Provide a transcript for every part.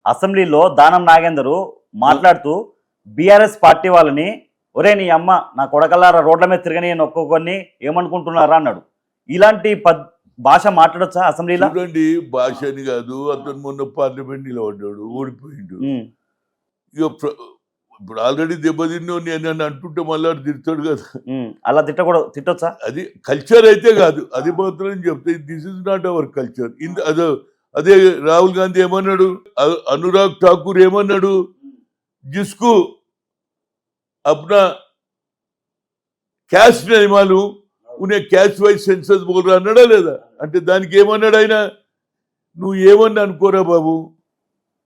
అసెంబ్లీలో దానం నాగేందర్ మాట్లాడుతూ BRS party వాళ్ళని ఒరే నీ అమ్మ నా కొడకల్లారా రోడ్ల మీద తిరగని ఒక్కొక్కరిని ఏమనుకుంటున్నారా అన్నాడు. ఇలాంటి భాష మాట్లాడొచ్చా అసెంబ్లీలో? చూడండి, భాష అని కాదు, అతను మొన్న పార్లమెంట్ నిలబడ్డాడు, ఓడిపోయిండు. ఇక ఇప్పుడు ఆల్రెడీ దెబ్బతిన్నో నేను అంటుంటే మళ్ళీ తిడతాడు కదా. అలా తిట్టొచ్చా? అది కల్చర్ అయితే కాదు, అది మాత్రం చెప్తే this is not our culture. అదే రాహుల్ గాంధీ ఏమన్నాడు, అనురాగ్ ఠాకూర్ ఏమన్నాడు, జిస్కు అప్నా క్యాస్ట్ नहीं मालूम उन्हें క్యాస్ట్ వైజ్ సెన్సస్ బోల్ రా అన్నాడా లేదా? అంటే దానికి ఏమన్నాడు ఆయన, నువ్వు ఏమన్నా అనుకోరా బాబు,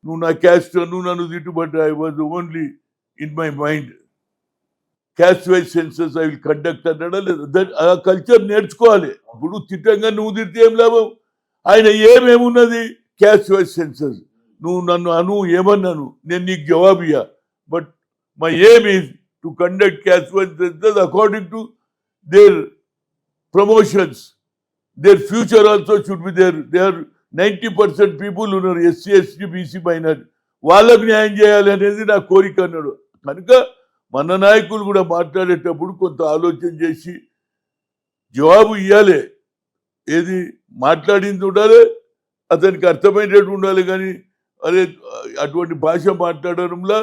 నువ్వు నా క్యాస్ట్, నువ్వు నన్ను తిట్టుబడ్డా, I was only in my mind caste wise census I will conduct అన్నాడా లేదా? ఆ కల్చర్ నేర్చుకోవాలి. ఇప్పుడు తిట్టంగా నువ్వు తిడితే ఏం లాభం? ఆయన ఏమేమున్నది, క్యాస్ట్ వైజ్ సెన్సస్, నువ్వు నన్ను అను ఏమన్నాను, నేను నీకు జవాబు ఇయ్యా, but my aim is to conduct caste wise census according to their promotions, their future also should be there. They are 90% people ఉన్నారు, ఎస్సీ ఎస్టీ బీసీ మైనారిటీ, వాళ్ళకు న్యాయం చేయాలి అనేది నా కోరిక అన్నాడు. కనుక మన నాయకులు కూడా మాట్లాడేటప్పుడు కొంత ఆలోచన చేసి జవాబు ఇవ్వాలి. ఏది మాట్లాడింది ఉండాలి, అతనికి అర్థమైనట్టు ఉండాలి. కానీ అదే అటువంటి భాష మాట్లాడడంలో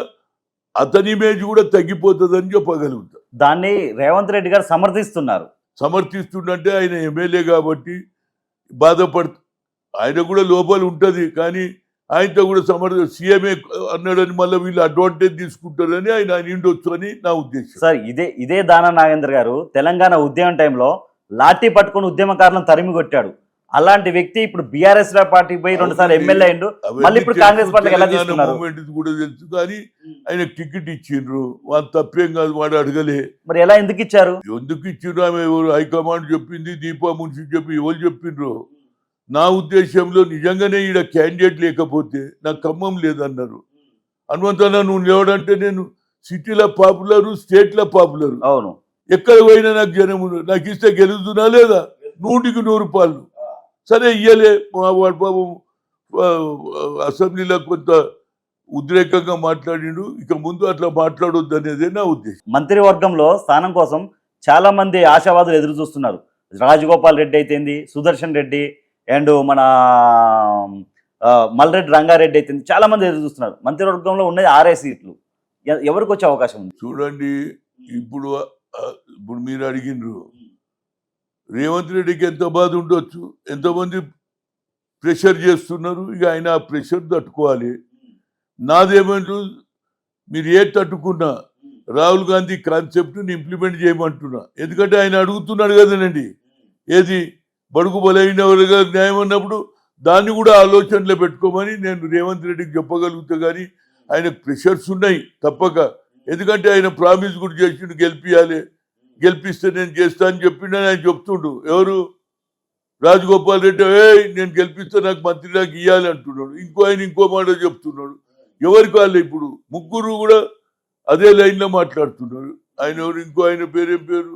అతని ఇమేజ్ కూడా తగ్గిపోతుందని చెప్పగలుగుతా. దాన్ని రేవంత్ రెడ్డి గారు సమర్థిస్తుంటే ఆయన ఎమ్మెల్యే కాబట్టి బాధపడుతూ, ఆయన కూడా లోపల ఉంటుంది, కానీ ఆయనతో కూడా సీఎంఏ అన్నాడని మళ్ళీ వీళ్ళు అడ్వాంటేజ్ తీసుకుంటారని ఆయన నిండొచ్చు అని నా ఉద్దేశం. సార్ ఇదే దానం నాగేందర్ గారు తెలంగాణ ఉద్యమం టైంలో లాఠీ పట్టుకుని ఉద్యమకారులను తరిమి కొట్టాడు. అలాంటి వ్యక్తి ఇప్పుడు బీఆర్ఎస్ పార్టీకి పోయి 2 సార్లు ఎమ్మెల్యే అయిండు, మళ్ళీ ఇప్పుడు కాంగ్రెస్ పార్టీకి ఎలా తీసుకున్నారు కూడా తెలుసు. కానీ ఆయన టికెట్ ఇచ్చిండ్రు, వాళ్ళు తప్పేం కాదు, వాడు అడగలే. మరి ఎలా ఎందుకు ఇచ్చారు ఆమె హైకమాండ్ చెప్పింది, దీపా మున్సి చెప్పి ఎవరు చెప్పిండ్రు. నా ఉద్దేశంలో నిజంగానే ఈడ క్యాండిడేట్ లేకపోతే నాకు ఖమ్మం లేదన్నారు. హనుమంతన్న నువ్వు లేవడంటే నేను సిటీలో పాపులర్, స్టేట్లో పాపులర్, అవును, ఎక్కడ పోయినా నాకు జనము, నాకు ఇస్తే గెలుస్తున్నా లేదా, 100కి 100 రూపాయలు. సరే ఇయ్యలే, వాడు పాపం అసెంబ్లీలో కొంత ఉద్రేకంగా మాట్లాడిండు, ఇక ముందు అట్లా మాట్లాడొద్దు అనేదే నా ఉద్దేశం. మంత్రివర్గంలో స్థానం కోసం చాలా మంది ఆశావాదులు ఎదురు చూస్తున్నారు. రాజగోపాల్ రెడ్డి అయితేంది, సుదర్శన్ రెడ్డి అండ్ మన మల్రెడ్డి రంగారెడ్డి అయితేంది, చాలా మంది ఎదురు చూస్తున్నారు. మంత్రివర్గంలో ఉన్నది 6 సీట్లు, ఎవరికి వచ్చే అవకాశం ఉంది? చూడండి, ఇప్పుడు మీరు అడిగినరు, రేవంత్ రెడ్డికి ఎంత బాధ ఉండొచ్చు, ఎంతమంది ప్రెషర్ చేస్తున్నారు, ఇక ఆయన ఆ ప్రెషర్ తట్టుకోవాలి. నాదేమంటూ మీరు తట్టుకున్నా రాహుల్ గాంధీ కాన్సెప్ట్ని ఇంప్లిమెంట్ చేయమంటున్నా. ఎందుకంటే ఆయన అడుగుతున్నాడు కదనండి, ఏది బడుగు బలైన వాళ్ళగా న్యాయం అన్నప్పుడు దాన్ని కూడా ఆలోచనలో పెట్టుకోమని నేను రేవంత్ రెడ్డికి చెప్పగలుగుతా. కానీ ఆయనకు ప్రెషర్స్ ఉన్నాయి తప్పక, ఎందుకంటే ఆయన ప్రామిస్ కూడా చేసిండు, గెలిపిస్తే నేను చేస్తా అని చెప్పిండని ఆయన చెప్తుండు. ఎవరు, రాజగోపాల్ రెడ్డి, నేను గెలిపిస్తే నాకు మంత్రి నాకు ఇవ్వాలి అంటున్నాడు. ఆయన ఇంకో మాట చెప్తున్నాడు. ఎవరికి వాళ్ళు ఇప్పుడు ముగ్గురు కూడా అదే లైన్లో మాట్లాడుతున్నారు. ఆయన ఎవరు, ఇంకో ఆయన పేరేం పేరు,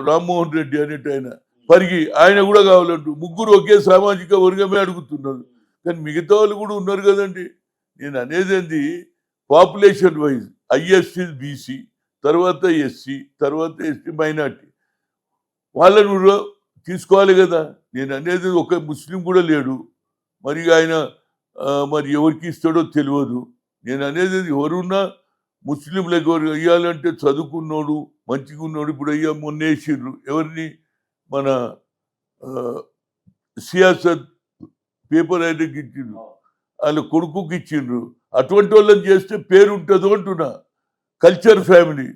రామ్మోహన్ రెడ్డి అనేటి ఆయన పరిగి, ఆయన కూడా కావాలంటూ ముగ్గురు ఒకే సామాజిక వర్గమే అడుగుతున్నారు. కానీ మిగతా వాళ్ళు కూడా ఉన్నారు కదండి. నేను అనేది ఏంది, పాపులేషన్ వైజ్ ఐఎస్సీ బీసీ, తర్వాత ఎస్సీ, తర్వాత ఎస్టీ మైనార్టీ, వాళ్ళను తీసుకోవాలి కదా. నేను అనేది ఒక ముస్లిం కూడా లేడు, మరి ఆయన మరి ఎవరికి ఇస్తాడో తెలియదు. నేను అనేది ఎవరున్నా ముస్లింలకు ఎవరు అయ్యాలంటే చదువుకున్నాడు, మంచిగా ఉన్నాడు. ఇప్పుడు మొన్న వేసిండ్రు ఎవరిని, మన సియాసత్ పేపర్ ఆయనకి ఇచ్చిండ్రు, వాళ్ళ కొడుకుకి ఇచ్చిండ్రు. అటువంటి వాళ్ళని చేస్తే పేరు ఉంటుందో అంటున్నా. కల్చర్ ఫ్యామిలీ,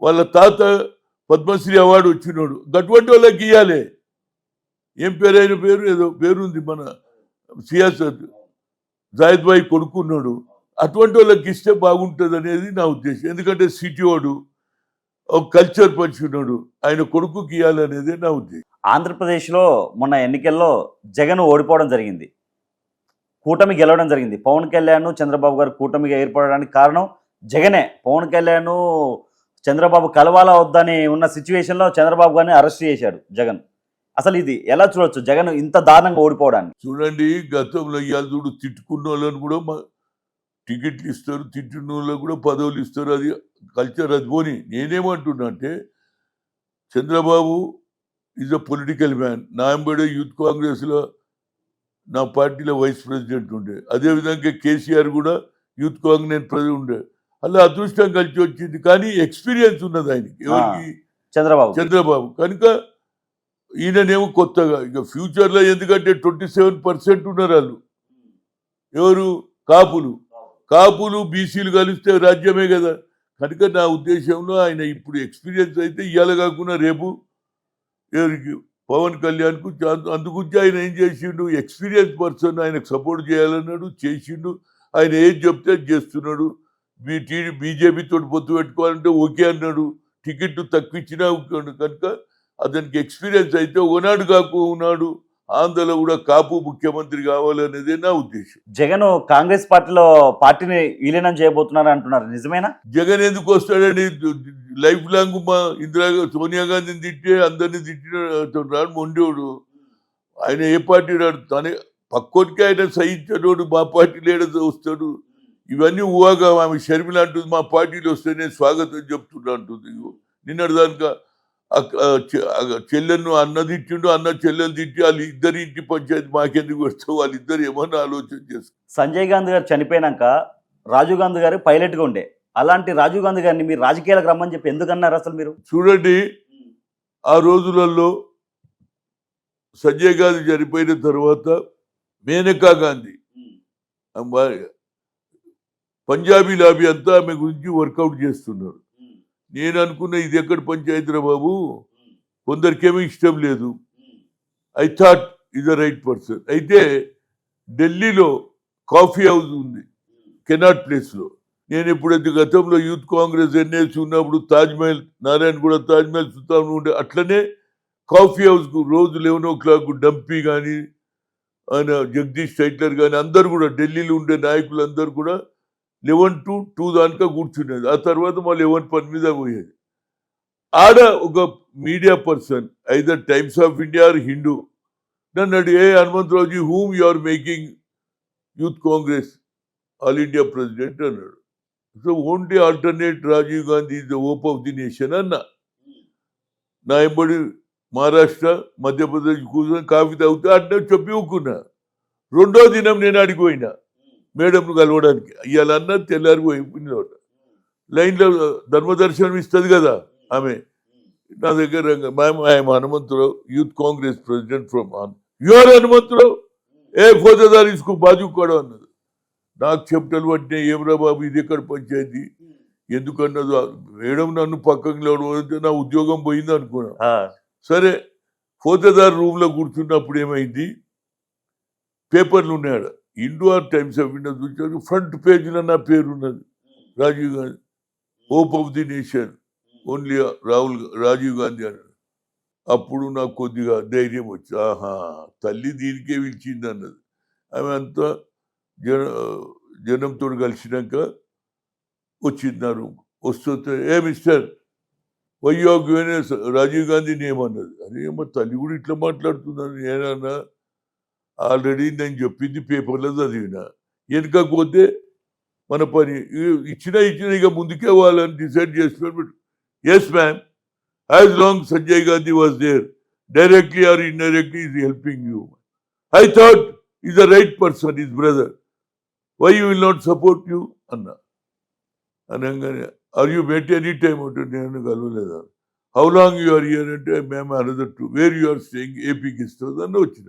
వాళ్ళ తాత పద్మశ్రీ అవార్డు వచ్చినాడు, అటువంటి వాళ్ళకి ఇవ్వాలి. ఏం పేరు, అయిన పేరు ఏదో పేరుంది, మన సియాసత్ జాయిద్ భాయ్ కొడుకున్నాడు. అటువంటి వాళ్ళకి ఇస్తే బాగుంటుంది అనేది నా ఉద్దేశం. ఎందుకంటే సిటీ వాడు ఒక కల్చర్ పంచుకున్నాడు, ఆయన కొడుకుకి ఇవ్వాలనేది నా ఉద్దేశం. ఆంధ్రప్రదేశ్లో మొన్న ఎన్నికల్లో జగన్ ఓడిపోవడం జరిగింది, కూటమి గెలవడం జరిగింది. పవన్ కళ్యాణ్ చంద్రబాబు గారు కూటమిగా ఏర్పడడానికి కారణం జగనే. పవన్ కళ్యాణ్ చంద్రబాబు కలవాలా వద్దని ఉన్న సిచ్యువేషన్లో చంద్రబాబు గారిని అరెస్ట్ చేశాడు జగన్. అసలు ఇది ఎలా చూడొచ్చు జగన్ ఇంత దారుణంగా ఓడిపోవడాన్ని? చూడండి, గతంలో ఇవాళ చూడు తిట్టుకున్న వాళ్ళని కూడా టికెట్లు ఇస్తారు, తిట్టిన వాళ్ళకు కూడా పదవులు ఇస్తారు. అది కల్చర్. అది పోని నేనేమంటున్నా అంటే, Chandrababu is a political man. నా ఎంబడే యూత్ కాంగ్రెస్లో నా పార్టీలో వైస్ ప్రెసిడెంట్ ఉండే, అదేవిధంగా కేసీఆర్ కూడా యూత్ కాంగ్రెస్ ప్రెసిడెంట్ ఉండే. అలా అదృష్టం కలిసి వచ్చింది. కానీ ఎక్స్పీరియన్స్ ఉన్నది ఆయనకి. ఎవరికి? చంద్రబాబు. కనుక ఈయననేమో కొత్తగా ఇక ఫ్యూచర్లో, ఎందుకంటే 27% ఉన్నారు వాళ్ళు. ఎవరు? కాపులు బీసీలు కలిస్తే రాజ్యమే కదా. కనుక నా ఉద్దేశంలో ఆయన ఇప్పుడు ఎక్స్పీరియన్స్ అయితే ఇవాళ కాకుండా రేపు ఎవరికి పవన్ కళ్యాణ్కు అందుగురించి ఆయన ఏం చేసిండు, ఎక్స్పీరియన్స్ పర్సన్, ఆయనకు సపోర్ట్ చేయాలన్నాడు, చేసిండు. ఆయన ఏం చెప్తే చేస్తున్నాడు. బీజేపీతో పొత్తు పెట్టుకోవాలంటే ఓకే అన్నాడు, టికెట్ తక్కువ ఇచ్చినా కనుక అతనికి ఎక్స్పీరియన్స్ అయితే ఉన్నాడు. ఆంధ్రలో కూడా కాపు ముఖ్యమంత్రి కావాలనేదే నా ఉద్దేశం. జగన్ కాంగ్రెస్ పార్టీని విలీనం చేయబోతున్నారు అంటున్నారు, నిజమేనా? జగన్ ఎందుకు వస్తాడని లైఫ్ లాంగ్ మా సోనియా గాంధీని తిట్టే అందరినీ తిట్టిన మొండోడు. ఆయన ఏ పార్టీ రాడు, తనే పక్కోటికి ఆయన సహించడోడు. మా పార్టీ లీడర్ వస్తాడు. ఇవన్నీ ఊహగా ఆమె షర్మిల అంటుంది, మా పార్టీలో వస్తే నేను స్వాగతం చెప్తున్నా అంటుంది. నిన్నటి దానిక చెల్లెలను అన్న తిట్టిండు, అన్న చెల్లెలు తిట్టి వాళ్ళు ఇద్దరి ఇంటి పంచాయతీ మాకెందుకు వస్తావు, వాళ్ళిద్దరు ఏమన్నా ఆలోచన చేస్తారు. సంజయ్ గాంధీ గారు చనిపోయినాక రాజీవ్ గాంధీ గారు పైలట్గా ఉండే, అలాంటి రాజీవ్ గాంధీ గారిని మీరు రాజకీయాలకు రమ్మని చెప్పి ఎందుకు అన్నారు అసలు మీరు? చూడండి, ఆ రోజులలో సంజయ్ గాంధీ చనిపోయిన తర్వాత మేనకా గాంధీ పంజాబీ లాబీ అంతా ఆమె గురించి వర్కౌట్ చేస్తున్నారు. నేను అనుకున్న ఇది ఎక్కడ పంచాయతీరా బాబు, కొందరికేమీ ఇష్టం లేదు. I thought is the right person. అయితే ఢిల్లీలో కాఫీ హౌస్ ఉంది కెనాట్ ప్లేస్లో. నేను ఎప్పుడైతే గతంలో యూత్ కాంగ్రెస్ ఎన్ఏసి ఉన్నప్పుడు తాజ్మహల్, నారాయణగూడ తాజ్మహల్ సుల్తాన్ ఉండే, అట్లనే కాఫీ హౌస్కు రోజు 11 o'clock డంపీ కానీ ఆయన జగదీష్ టైట్లర్ కానీ అందరు కూడా ఢిల్లీలో ఉండే నాయకులు అందరు కూడా 11 to 2 దానికా కూర్చునేది. ఆ తర్వాత మళ్ళీ 11 పని మీద పోయేది. ఆడ ఒక media person, either Times of India or Hindu, నన్ను అడిగే, హనుమంతరావుజీ whom you are making youth Congress all India president అన్నాడు. So only alternate Rajiv Gandhi is the hope of the nation అన్నా. నా ఎంబడి మహారాష్ట్ర, మధ్యప్రదేశ్ కూర్చొని కాఫీ తాగుతూ అట్లా చెప్పి ఊకున్నా. రెండో దినం నేను అడిగిపోయినా మేడంను కలవడానికి. ఇవాళ అన్న తెల్లారిపోయిన లైన్లో ధర్మదర్శనం ఇస్తుంది కదా ఆమె, నా దగ్గర I'm Hanumantharao, youth Congress president from your Hanumantharao, ఏ ఫోజదార్ ఇసుకు బాజుకోవడం అన్నది. నాకు చెప్టలు పట్టినాయి, ఏమరా బాబు ఇది ఎక్కడ పంచాయతీ ఎందుకన్నది. మేడం నన్ను పక్కకి లేవడం, నా ఉద్యోగం పోయింది అనుకున్నా. సరే, ఫోజదార్ రూమ్లో కూర్చున్నప్పుడు ఏమైంది, పేపర్లు ఉన్నాడు, Hindu or Times of India చూసారు, ఫ్రంట్ పేజీలో నా పేరు ఉన్నది, Rajiv Gandhi, hope of the nation, only Rajiv Gandhi అన్నాడు. అప్పుడు నాకు కొద్దిగా ధైర్యం వచ్చి, ఆహా తల్లి దీనికే పిలిచింది అన్నది. ఆమె అంతా జనంతో కలిసినాక వచ్చిన్నారు. వస్తుంటే, ఏ మిస్టర్ వైయోగ్యమైన రాజీవ్ గాంధీని ఏమన్నది. అరే మా తల్లి కూడా ఇట్లా మాట్లాడుతున్నాను. నేనన్నా ఆల్రెడీ నేను చెప్పింది పేపర్లో చదివినా, వెనకపోతే మన పని ఇచ్చిన ఇక ముందుకే వాళ్ళని డిసైడ్ చేసుకుని, yes ma'am, as long Sanjay Gandhi was there, directly or indirectly is helping you. I thought is the right person, is brother, why you will not support you అన్నా. అనగానే, are you met any time అంటే, నేను కలవలేదా. How long you are here అంటే, మేము another 2, where you are staying, ఏపీకి ఇస్తుంది అన్న వచ్చిన.